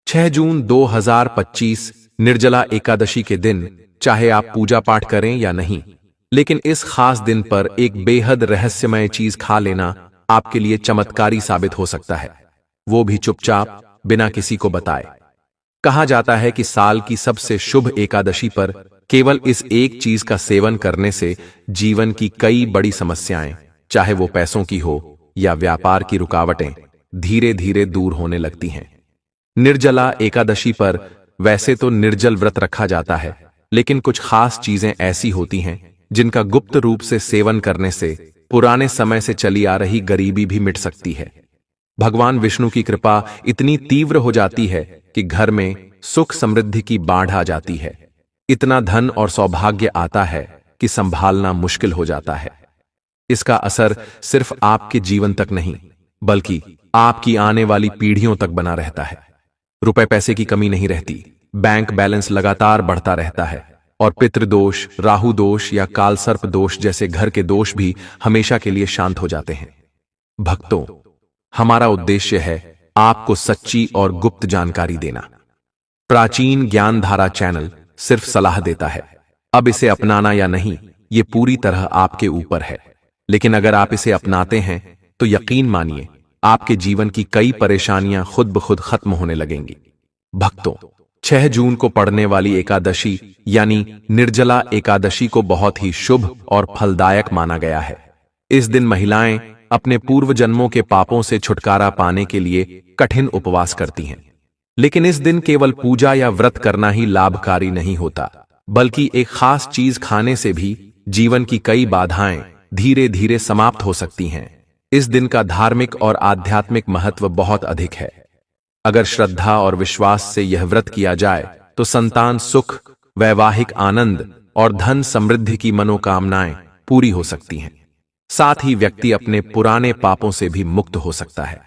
6 जून 2025 निर्जला एकादशी के दिन चाहे आप पूजा पाठ करें या नहीं, लेकिन इस खास दिन पर एक बेहद रहस्यमय चीज खा लेना आपके लिए चमत्कारी साबित हो सकता है, वो भी चुपचाप, बिना किसी को बताए। कहा जाता है कि साल की सबसे शुभ एकादशी पर केवल इस एक चीज का सेवन करने से जीवन की कई बड़ी समस्याएं, चाहे वो पैसों की हो या व्यापार की रुकावटें, धीरे धीरे दूर होने लगती हैं। निर्जला एकादशी पर वैसे तो निर्जल व्रत रखा जाता है, लेकिन कुछ खास चीजें ऐसी होती हैं जिनका गुप्त रूप से सेवन करने से पुराने समय से चली आ रही गरीबी भी मिट सकती है। भगवान विष्णु की कृपा इतनी तीव्र हो जाती है कि घर में सुख समृद्धि की बाढ़ आ जाती है। इतना धन और सौभाग्य आता है कि संभालना मुश्किल हो जाता है। इसका असर सिर्फ आपके जीवन तक नहीं, बल्कि आपकी आने वाली पीढ़ियों तक बना रहता है। रुपए पैसे की कमी नहीं रहती, बैंक बैलेंस लगातार बढ़ता रहता है, और पितृदोष, राहु दोष या कालसर्प दोष जैसे घर के दोष भी हमेशा के लिए शांत हो जाते हैं। भक्तों, हमारा उद्देश्य है आपको सच्ची और गुप्त जानकारी देना। प्राचीन ज्ञान धारा चैनल सिर्फ सलाह देता है। अब इसे अपनाना या नहीं, ये पूरी तरह आपके ऊपर है। लेकिन अगर आप इसे अपनाते हैं तो यकीन मानिए, आपके जीवन की कई परेशानियां खुद ब खुद खत्म होने लगेंगी। भक्तों, 6 जून को पड़ने वाली एकादशी यानी निर्जला एकादशी को बहुत ही शुभ और फलदायक माना गया है। इस दिन महिलाएं अपने पूर्व जन्मों के पापों से छुटकारा पाने के लिए कठिन उपवास करती हैं। लेकिन इस दिन केवल पूजा या व्रत करना ही लाभकारी नहीं होता, बल्कि एक खास चीज खाने से भी जीवन की कई बाधाएं धीरे धीरे समाप्त हो सकती हैं। इस दिन का धार्मिक और आध्यात्मिक महत्व बहुत अधिक है। अगर श्रद्धा और विश्वास से यह व्रत किया जाए तो संतान सुख, वैवाहिक आनंद और धन समृद्धि की मनोकामनाएं पूरी हो सकती हैं। साथ ही व्यक्ति अपने पुराने पापों से भी मुक्त हो सकता है।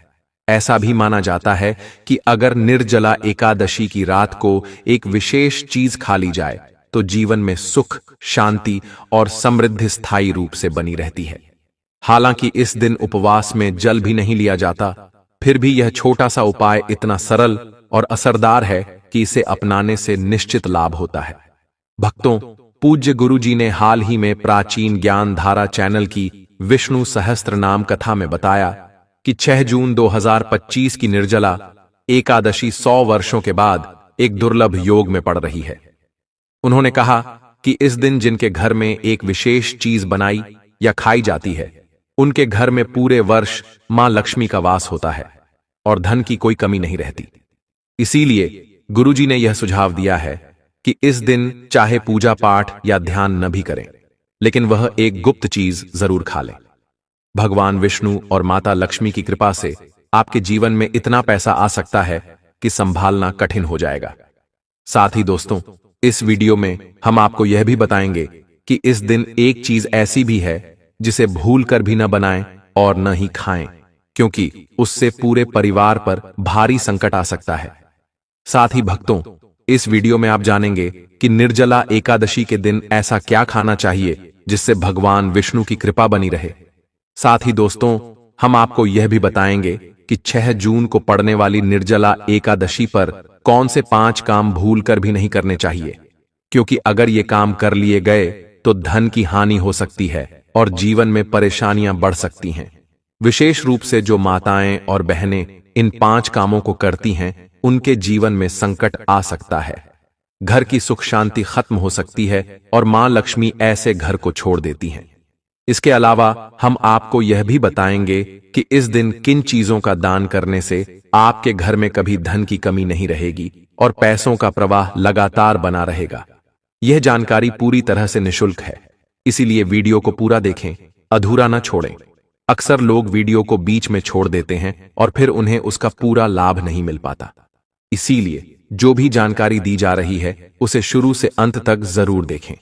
ऐसा भी माना जाता है कि अगर निर्जला एकादशी की रात को एक विशेष चीज खा ली जाए तो जीवन में सुख, शांति और समृद्धि स्थायी रूप से बनी रहती है। हालांकि इस दिन उपवास में जल भी नहीं लिया जाता, फिर भी यह छोटा सा उपाय इतना सरल और असरदार है कि इसे अपनाने से निश्चित लाभ होता है। भक्तों, पूज्य गुरु जी ने हाल ही में प्राचीन ज्ञान धारा चैनल की विष्णु सहस्त्र नाम कथा में बताया कि 6 जून 2025 की निर्जला एकादशी 100 वर्षों के बाद एक दुर्लभ योग में पड़ रही है। उन्होंने कहा कि इस दिन जिनके घर में एक विशेष चीज बनाई या खाई जाती है, उनके घर में पूरे वर्ष मां लक्ष्मी का वास होता है और धन की कोई कमी नहीं रहती। इसीलिए गुरुजी ने यह सुझाव दिया है कि इस दिन चाहे पूजा पाठ या ध्यान न भी करें, लेकिन वह एक गुप्त चीज जरूर खा लें। भगवान विष्णु और माता लक्ष्मी की कृपा से आपके जीवन में इतना पैसा आ सकता है कि संभालना कठिन हो जाएगा। साथ ही दोस्तों, इस वीडियो में हम आपको यह भी बताएंगे कि इस दिन एक चीज ऐसी भी है जिसे भूल कर भी न बनाएं और न ही खाएं, क्योंकि उससे पूरे परिवार पर भारी संकट आ सकता है। साथ ही भक्तों, इस वीडियो में आप जानेंगे कि निर्जला एकादशी के दिन ऐसा क्या खाना चाहिए जिससे भगवान विष्णु की कृपा बनी रहे। साथ ही दोस्तों, हम आपको यह भी बताएंगे कि 6 जून को पड़ने वाली निर्जला एकादशी पर कौन से 5 काम भूल कर भी नहीं करने चाहिए, क्योंकि अगर ये काम कर लिए गए तो धन की हानि हो सकती है और जीवन में परेशानियां बढ़ सकती हैं। विशेष रूप से जो माताएं और बहनें इन 5 कामों को करती हैं, उनके जीवन में संकट आ सकता है। घर की सुख शांति खत्म हो सकती है और मां लक्ष्मी ऐसे घर को छोड़ देती हैं। इसके अलावा हम आपको यह भी बताएंगे कि इस दिन किन चीजों का दान करने से आपके घर में कभी धन की कमी नहीं रहेगी और पैसों का प्रवाह लगातार बना रहेगा। यह जानकारी पूरी तरह से निशुल्क है, इसीलिए वीडियो को पूरा देखें, अधूरा न छोड़ें। अक्सर लोग वीडियो को बीच में छोड़ देते हैं और फिर उन्हें उसका पूरा लाभ नहीं मिल पाता। इसीलिए जो भी जानकारी दी जा रही है उसे शुरू से अंत तक जरूर देखें।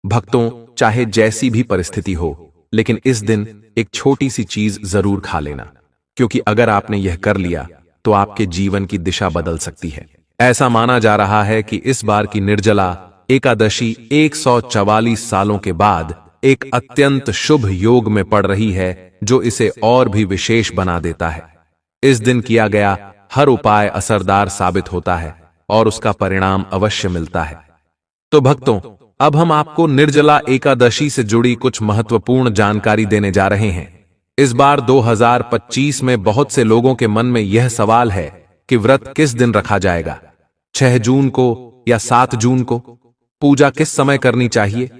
भक्तों, चाहे जैसी भी परिस्थिति हो, लेकिन इस दिन एक छोटी सी चीज जरूर खा लेना, क्योंकि अगर आपने यह कर लिया तो आपके जीवन की दिशा बदल सकती है। ऐसा माना जा रहा है कि इस बार की निर्जला एकादशी 144 सालों के बाद एक अत्यंत शुभ योग में पड़ रही है, जो इसे और भी विशेष बना देता है। इस दिन किया गया हर उपाय असरदार साबित होता है और उसका परिणाम अवश्य मिलता है। तो भक्तों, अब हम आपको निर्जला एकादशी से जुड़ी कुछ महत्वपूर्ण जानकारी देने जा रहे हैं। इस बार 2025 में बहुत से लोगों के मन में यह सवाल है कि व्रत किस दिन रखा जाएगा, 6 जून को या 7 जून को? पूजा किस समय करनी चाहिए?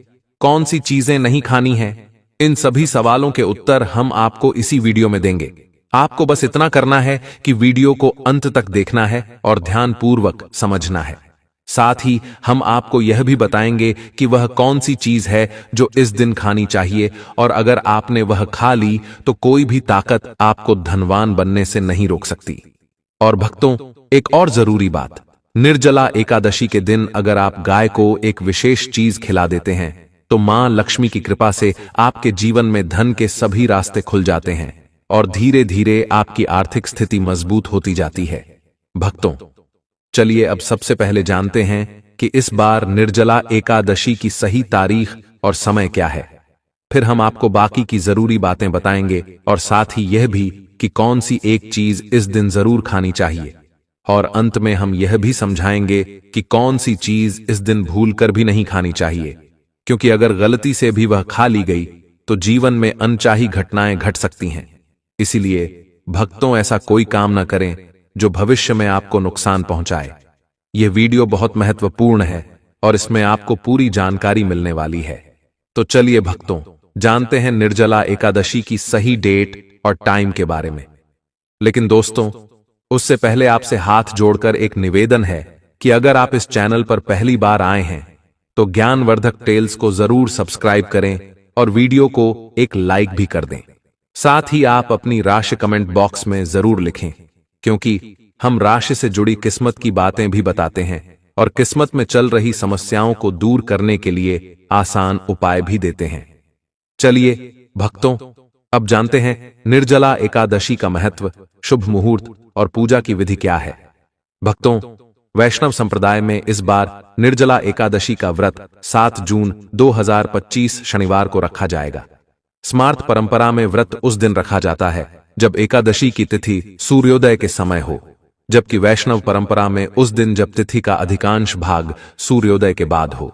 कौन सी चीजें नहीं खानी है? इन सभी सवालों के उत्तर हम आपको इसी वीडियो में देंगे। आपको बस इतना करना है कि वीडियो को अंत तक देखना है और ध्यानपूर्वक समझना है। साथ ही हम आपको यह भी बताएंगे कि वह कौन सी चीज है जो इस दिन खानी चाहिए, और अगर आपने वह खा ली तो कोई भी ताकत आपको धनवान बनने से नहीं रोक सकती। और भक्तों, एक और जरूरी बात, निर्जला एकादशी के दिन अगर आप गाय को एक विशेष चीज खिला देते हैं तो मां लक्ष्मी की कृपा से आपके जीवन में धन के सभी रास्ते खुल जाते हैं और धीरे धीरे आपकी आर्थिक स्थिति मजबूत होती जाती है। भक्तों, चलिए अब सबसे पहले जानते हैं कि इस बार निर्जला एकादशी की सही तारीख और समय क्या है। फिर हम आपको बाकी की जरूरी बातें बताएंगे और साथ ही यह भी कि कौन सी एक चीज इस दिन जरूर खानी चाहिए। और अंत में हम यह भी समझाएंगे कि कौन सी चीज इस दिन भूलकर भी नहीं खानी चाहिए, क्योंकि अगर गलती से भी वह खा ली गई तो जीवन में अनचाही घटनाएं घट सकती हैं। इसीलिए भक्तों, ऐसा कोई काम न करें जो भविष्य में आपको नुकसान पहुंचाए। यह वीडियो बहुत महत्वपूर्ण है और इसमें आपको पूरी जानकारी मिलने वाली है। तो चलिए भक्तों, जानते हैं निर्जला एकादशी की सही डेट और टाइम के बारे में। लेकिन दोस्तों, उससे पहले आपसे हाथ जोड़कर एक निवेदन है कि अगर आप इस चैनल पर पहली बार आए हैं तो ज्ञानवर्धक टेल्स को जरूर सब्सक्राइब करें और वीडियो को एक लाइक भी कर दें। साथ ही आप अपनी राशि कमेंट बॉक्स में जरूर लिखें, क्योंकि हम राशि से जुड़ी किस्मत की बातें भी बताते हैं और किस्मत में चल रही समस्याओं को दूर करने के लिए आसान उपाय भी देते हैं। चलिए भक्तों, अब जानते हैं निर्जला एकादशी का महत्व, शुभ मुहूर्त और पूजा की विधि क्या है। भक्तों, वैष्णव संप्रदाय में इस बार निर्जला एकादशी का व्रत 7 जून 2025 शनिवार को रखा जाएगा। स्मार्त परंपरा में व्रत उस दिन रखा जाता है जब एकादशी की तिथि सूर्योदय के समय हो, जबकि वैष्णव परंपरा में उस दिन जब तिथि का अधिकांश भाग सूर्योदय के बाद हो।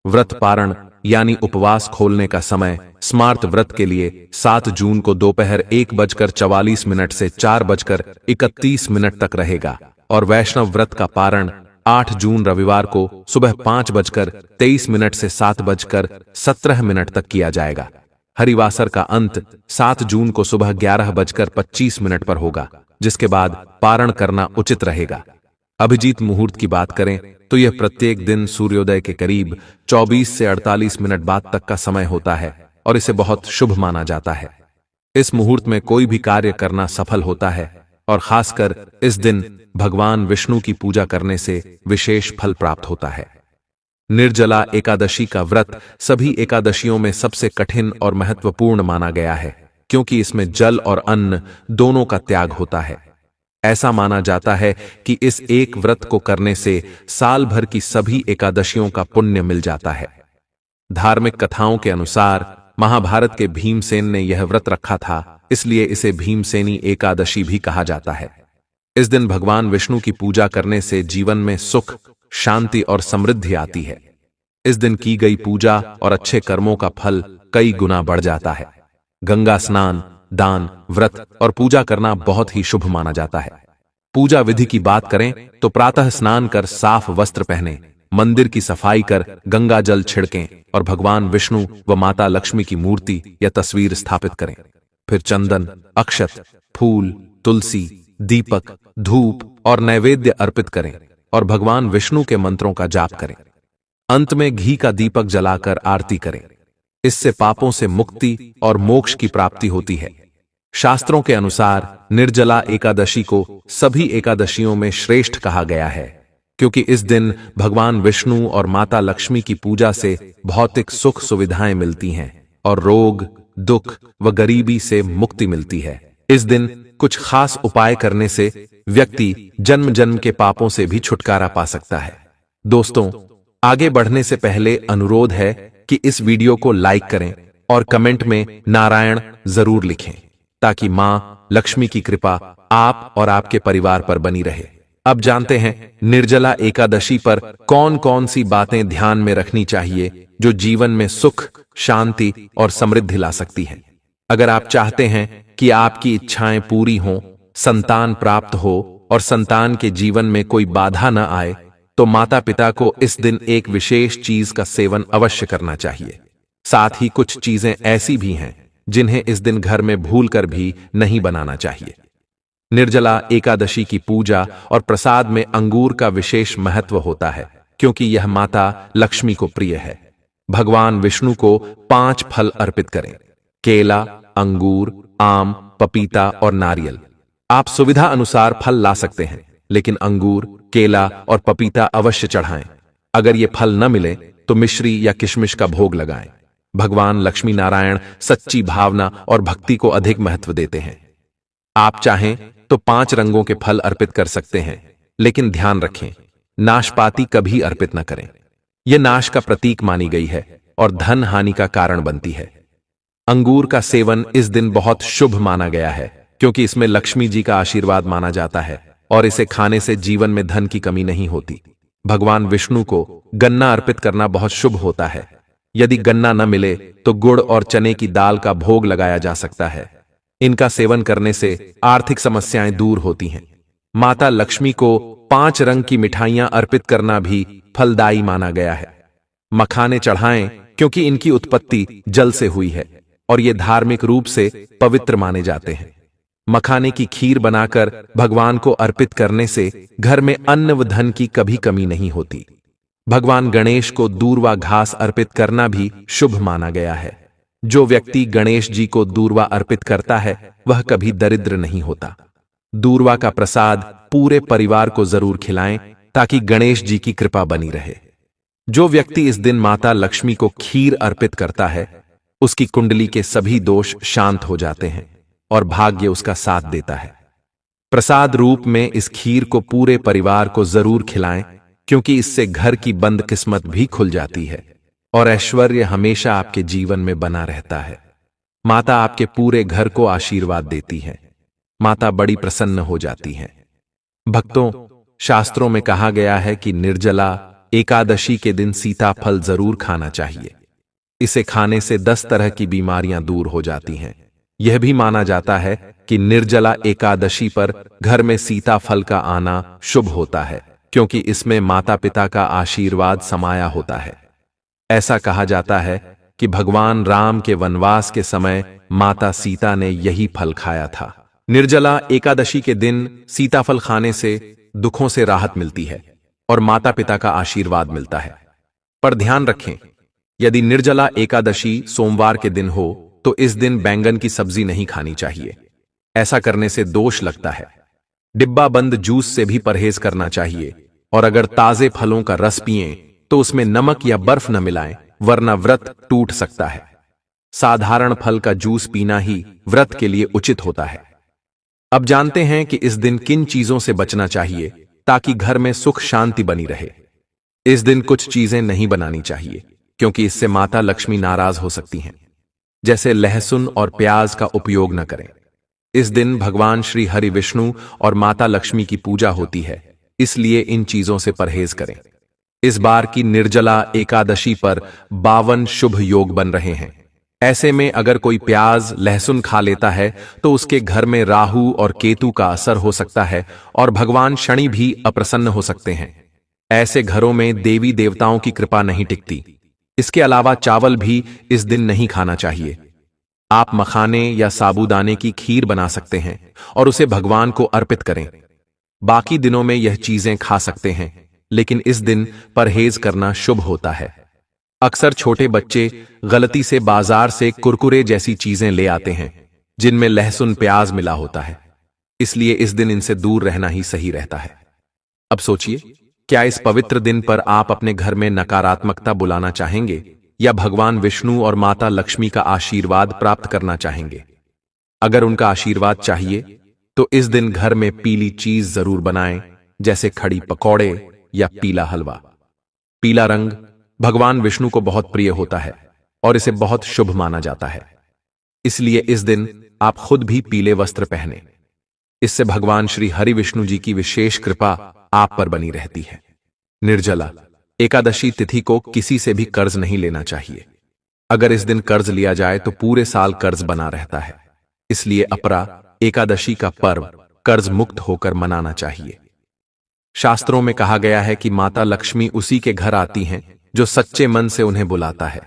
व्रत पारण यानी उपवास खोलने का समय स्मार्त व्रत के लिए 7 जून को दोपहर 1:44 से 4:31 तक रहेगा और वैष्णव व्रत का पारण 8 जून रविवार को सुबह 5:23 से 7:17 तक किया जाएगा। हरिवासर का अंत 7 जून को सुबह 11:25 पर होगा, जिसके बाद पारण करना उचित रहेगा। अभिजीत मुहूर्त की बात करें तो यह प्रत्येक दिन सूर्योदय के करीब 24 से 48 मिनट बाद तक का समय होता है और इसे बहुत शुभ माना जाता है। इस मुहूर्त में कोई भी कार्य करना सफल होता है और खासकर इस दिन भगवान विष्णु की पूजा करने से विशेष फल प्राप्त होता है। निर्जला एकादशी का व्रत सभी एकादशियों में सबसे कठिन और महत्वपूर्ण माना गया है, क्योंकि इसमें जल और अन्न दोनों का त्याग होता है। ऐसा माना जाता है कि इस एक व्रत को करने से साल भर की सभी एकादशियों का पुण्य मिल जाता है। धार्मिक कथाओं के अनुसार महाभारत के भीमसेन ने यह व्रत रखा था, इसलिए इसे भीमसेनी एकादशी भी कहा जाता है। इस दिन भगवान विष्णु की पूजा करने से जीवन में सुख, शांति और समृद्धि आती है। इस दिन की गई पूजा और अच्छे कर्मों का फल कई गुना बढ़ जाता है। गंगा स्नान, दान, व्रत और पूजा करना बहुत ही शुभ माना जाता है। पूजा विधि की बात करें तो प्रातः स्नान कर साफ वस्त्र पहने, मंदिर की सफाई कर गंगा जल छिड़कें और भगवान विष्णु व माता लक्ष्मी की मूर्ति या तस्वीर स्थापित करें। फिर चंदन, अक्षत, फूल, तुलसी, दीपक, धूप और नैवेद्य अर्पित करें और भगवान विष्णु के मंत्रों का जाप करें। अंत में घी का दीपक जलाकर आरती करें। इससे पापों से मुक्ति और मोक्ष की प्राप्ति होती है। शास्त्रों के अनुसार निर्जला एकादशी को सभी एकादशियों में श्रेष्ठ कहा गया है, क्योंकि इस दिन भगवान विष्णु और माता लक्ष्मी की पूजा से भौतिक सुख सुविधाएं मिलती हैं और रोग, दुख व गरीबी से मुक्ति मिलती है। इस दिन कुछ खास उपाय करने से व्यक्ति जन्म जन्म के पापों से भी छुटकारा पा सकता है। दोस्तों, आगे बढ़ने से पहले अनुरोध है कि इस वीडियो को लाइक करें और कमेंट में नारायण जरूर लिखें, ताकि मां लक्ष्मी की कृपा आप और आपके परिवार पर बनी रहे। अब जानते हैं निर्जला एकादशी पर कौन कौन सी बातें ध्यान में रखनी चाहिए जो जीवन में सुख, शांति और समृद्धि ला सकती हैं। अगर आप चाहते हैं कि आपकी इच्छाएं पूरी हों, संतान प्राप्त हो और संतान के जीवन में कोई बाधा न आए, तो माता पिता को इस दिन एक विशेष चीज का सेवन अवश्य करना चाहिए। साथ ही कुछ चीजें ऐसी भी हैं जिन्हें इस दिन घर में भूलकर भी नहीं बनाना चाहिए। निर्जला एकादशी की पूजा और प्रसाद में अंगूर का विशेष महत्व होता है, क्योंकि यह माता लक्ष्मी को प्रिय है। भगवान विष्णु को 5 फल अर्पित करें: केला, अंगूर, आम, पपीता और नारियल। आप सुविधा अनुसार फल ला सकते हैं, लेकिन अंगूर, केला और पपीता अवश्य चढ़ाएं। अगर ये फल न मिले तो मिश्री या किशमिश का भोग लगाएं। भगवान लक्ष्मी नारायण सच्ची भावना और भक्ति को अधिक महत्व देते हैं। आप चाहें तो 5 रंगों के फल अर्पित कर सकते हैं, लेकिन ध्यान रखें, नाशपाती कभी अर्पित न करें। यह नाश का प्रतीक मानी गई है और धन हानि का कारण बनती है। अंगूर का सेवन इस दिन बहुत शुभ माना गया है, क्योंकि इसमें लक्ष्मी जी का आशीर्वाद माना जाता है और इसे खाने से जीवन में धन की कमी नहीं होती। भगवान विष्णु को गन्ना अर्पित करना बहुत शुभ होता है। यदि गन्ना न मिले तो गुड़ और चने की दाल का भोग लगाया जा सकता है। इनका सेवन करने से आर्थिक समस्याएं दूर होती हैं। माता लक्ष्मी को 5 रंग की मिठाइयां अर्पित करना भी फलदायी माना गया है। मखाने चढ़ाएं, क्योंकि इनकी उत्पत्ति जल से हुई है और ये धार्मिक रूप से पवित्र माने जाते हैं। मखाने की खीर बनाकर भगवान को अर्पित करने से घर में अन्न व धन की कभी कमी नहीं होती। भगवान गणेश को दूर्वा घास अर्पित करना भी शुभ माना गया है। जो व्यक्ति गणेश जी को दूर्वा अर्पित करता है वह कभी दरिद्र नहीं होता। दूर्वा का प्रसाद पूरे परिवार को जरूर खिलाएं, ताकि गणेश जी की कृपा बनी रहे। जो व्यक्ति इस दिन माता लक्ष्मी को खीर अर्पित करता है, उसकी कुंडली के सभी दोष शांत हो जाते हैं और भाग्य उसका साथ देता है। प्रसाद रूप में इस खीर को पूरे परिवार को जरूर खिलाएं, क्योंकि इससे घर की बंद किस्मत भी खुल जाती है और ऐश्वर्य हमेशा आपके जीवन में बना रहता है। माता आपके पूरे घर को आशीर्वाद देती है। माता बड़ी प्रसन्न हो जाती हैं। भक्तों, शास्त्रों में कहा गया है कि निर्जला एकादशी के दिन सीताफल जरूर खाना चाहिए। इसे खाने से 10 तरह की बीमारियां दूर हो जाती हैं। यह भी माना जाता है कि निर्जला एकादशी पर घर में सीताफल का आना शुभ होता है, क्योंकि इसमें माता पिता का आशीर्वाद समाया होता है। ऐसा कहा जाता है कि भगवान राम के वनवास के समय माता सीता ने यही फल खाया था। निर्जला एकादशी के दिन सीताफल खाने से दुखों से राहत मिलती है और माता पिता का आशीर्वाद मिलता है। पर ध्यान रखें, यदि निर्जला एकादशी सोमवार के दिन हो तो इस दिन बैंगन की सब्जी नहीं खानी चाहिए। ऐसा करने से दोष लगता है। डिब्बा बंद जूस से भी परहेज करना चाहिए और अगर ताजे फलों का रस पिएं तो उसमें नमक या बर्फ न मिलाएं, वरना व्रत टूट सकता है। साधारण फल का जूस पीना ही व्रत के लिए उचित होता है। अब जानते हैं कि इस दिन किन चीजों से बचना चाहिए ताकि घर में सुख शांति बनी रहे। इस दिन कुछ चीजें नहीं बनानी चाहिए, क्योंकि इससे माता लक्ष्मी नाराज हो सकती हैं। जैसे लहसुन और प्याज का उपयोग न करें। इस दिन भगवान श्री हरि विष्णु और माता लक्ष्मी की पूजा होती है, इसलिए इन चीजों से परहेज करें। इस बार की निर्जला एकादशी पर 52 शुभ योग बन रहे हैं। ऐसे में अगर कोई प्याज लहसुन खा लेता है तो उसके घर में राहु और केतु का असर हो सकता है और भगवान शनि भी अप्रसन्न हो सकते हैं। ऐसे घरों में देवी देवताओं की कृपा नहीं टिकती। इसके अलावा चावल भी इस दिन नहीं खाना चाहिए। आप मखाने या साबूदाने की खीर बना सकते हैं और उसे भगवान को अर्पित करें। बाकी दिनों में यह चीजें खा सकते हैं, लेकिन इस दिन परहेज करना शुभ होता है। अक्सर छोटे बच्चे गलती से बाजार से कुरकुरे जैसी चीजें ले आते हैं, जिनमें लहसुन प्याज मिला होता है, इसलिए इस दिन इनसे दूर रहना ही सही रहता है। अब सोचिए, क्या इस पवित्र दिन पर आप अपने घर में नकारात्मकता बुलाना चाहेंगे या भगवान विष्णु और माता लक्ष्मी का आशीर्वाद प्राप्त करना चाहेंगे? अगर उनका आशीर्वाद चाहिए तो इस दिन घर में पीली चीज जरूर बनाएं, जैसे खड़ी पकौड़े या पीला हलवा। पीला रंग भगवान विष्णु को बहुत प्रिय होता है और इसे बहुत शुभ माना जाता है। इसलिए इस दिन आप खुद भी पीले वस्त्र पहने। इससे भगवान श्री हरि विष्णु जी की विशेष कृपा आप पर बनी रहती है। निर्जला एकादशी तिथि को किसी से भी कर्ज नहीं लेना चाहिए। अगर इस दिन कर्ज लिया जाए तो पूरे साल कर्ज बना रहता है। इसलिए अपरा एकादशी का पर्व कर्ज मुक्त होकर मनाना चाहिए। शास्त्रों में कहा गया है कि माता लक्ष्मी उसी के घर आती हैं जो सच्चे मन से उन्हें बुलाता है।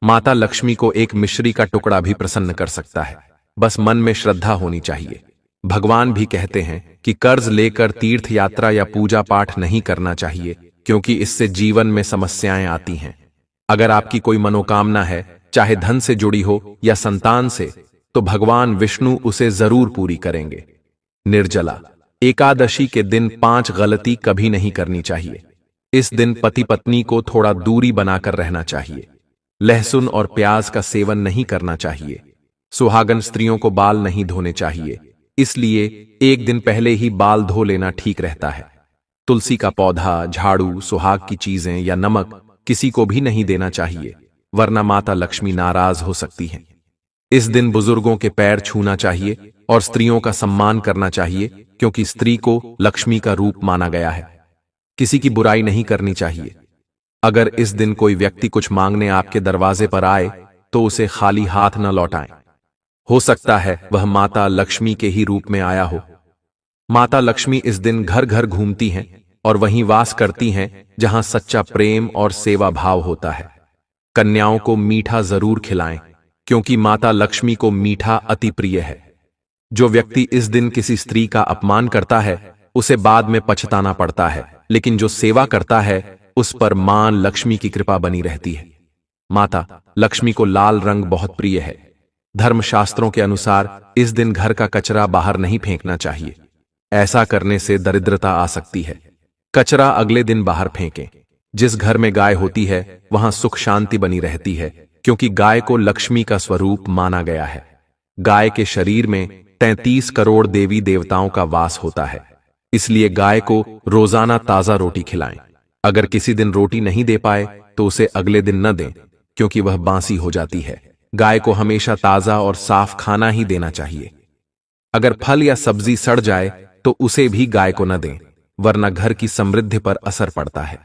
माता लक्ष्मी को एक मिश्री का टुकड़ा भी प्रसन्न कर सकता है, बस मन में श्रद्धा होनी चाहिए। भगवान भी कहते हैं कि कर्ज लेकर तीर्थ यात्रा या पूजा पाठ नहीं करना चाहिए, क्योंकि इससे जीवन में समस्याएं आती हैं। अगर आपकी कोई मनोकामना है, चाहे धन से जुड़ी हो या संतान से, तो भगवान विष्णु उसे जरूर पूरी करेंगे। निर्जला एकादशी के दिन 5 गलती कभी नहीं करनी चाहिए। इस दिन पति पत्नी को थोड़ा दूरी बनाकर रहना चाहिए। लहसुन और प्याज का सेवन नहीं करना चाहिए। सुहागन स्त्रियों को बाल नहीं धोने चाहिए, इसलिए एक दिन पहले ही बाल धो लेना ठीक रहता है। तुलसी का पौधा, झाड़ू, सुहाग की चीजें या नमक किसी को भी नहीं देना चाहिए, वरना माता लक्ष्मी नाराज हो सकती हैं। इस दिन बुजुर्गों के पैर छूना चाहिए और स्त्रियों का सम्मान करना चाहिए, क्योंकि स्त्री को लक्ष्मी का रूप माना गया है। किसी की बुराई नहीं करनी चाहिए। अगर इस दिन कोई व्यक्ति कुछ मांगने आपके दरवाजे पर आए तो उसे खाली हाथ न लौटाएं। हो सकता है वह माता लक्ष्मी के ही रूप में आया हो। माता लक्ष्मी इस दिन घर घर घूमती हैं और वहीं वास करती हैं जहां सच्चा प्रेम और सेवा भाव होता है। कन्याओं को मीठा जरूर खिलाएं, क्योंकि माता लक्ष्मी को मीठा अति प्रिय है। जो व्यक्ति इस दिन किसी स्त्री का अपमान करता है उसे बाद में पछताना पड़ता है, लेकिन जो सेवा करता है उस पर मां लक्ष्मी की कृपा बनी रहती है। माता लक्ष्मी को लाल रंग बहुत प्रिय है। धर्मशास्त्रों के अनुसार इस दिन घर का कचरा बाहर नहीं फेंकना चाहिए। ऐसा करने से दरिद्रता आ सकती है। कचरा अगले दिन बाहर फेंकें। जिस घर में गाय होती है वहां सुख शांति बनी रहती है, क्योंकि गाय को लक्ष्मी का स्वरूप माना गया है। गाय के शरीर में 33 करोड़ देवी देवताओं का वास होता है, इसलिए गाय को रोजाना ताजा रोटी खिलाएं। अगर किसी दिन रोटी नहीं दे पाए तो उसे अगले दिन न दें, क्योंकि वह बासी हो जाती है। गाय को हमेशा ताजा और साफ खाना ही देना चाहिए। अगर फल या सब्जी सड़ जाए तो उसे भी गाय को न दें, वरना घर की समृद्धि पर असर पड़ता है।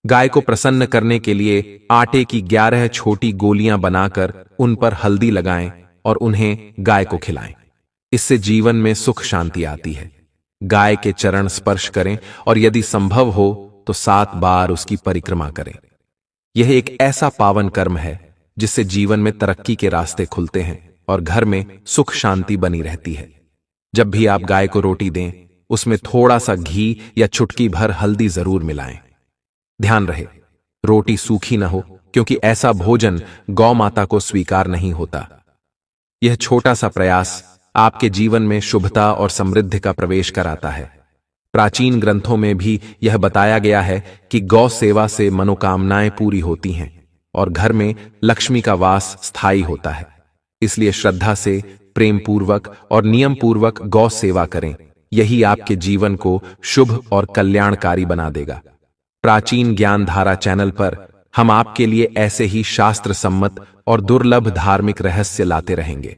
गाय को प्रसन्न करने के लिए आटे की 11 छोटी गोलियां बनाकर उन पर हल्दी लगाएं और उन्हें गाय को खिलाएं। इससे जीवन में सुख शांति आती है। गाय के चरण स्पर्श करें और यदि संभव हो तो 7 बार उसकी परिक्रमा करें। यह एक ऐसा पावन कर्म है जिससे जीवन में तरक्की के रास्ते खुलते हैं और घर में सुख शांति बनी रहती है। जब भी आप गाय को रोटी दें, उसमें थोड़ा सा घी या चुटकी भर हल्दी जरूर मिलाएं। ध्यान रहे, रोटी सूखी न हो, क्योंकि ऐसा भोजन गौ माता को स्वीकार नहीं होता। यह छोटा सा प्रयास आपके जीवन में शुभता और समृद्धि का प्रवेश कराता है। प्राचीन ग्रंथों में भी यह बताया गया है कि गौ सेवा से मनोकामनाएं पूरी होती हैं और घर में लक्ष्मी का वास स्थायी होता है। इसलिए श्रद्धा से, प्रेम पूर्वक और नियम पूर्वक गौ सेवा करें। यही आपके जीवन को शुभ और कल्याणकारी बना देगा। प्राचीन ज्ञान धारा चैनल पर हम आपके लिए ऐसे ही शास्त्र सम्मत और दुर्लभ धार्मिक रहस्य लाते रहेंगे।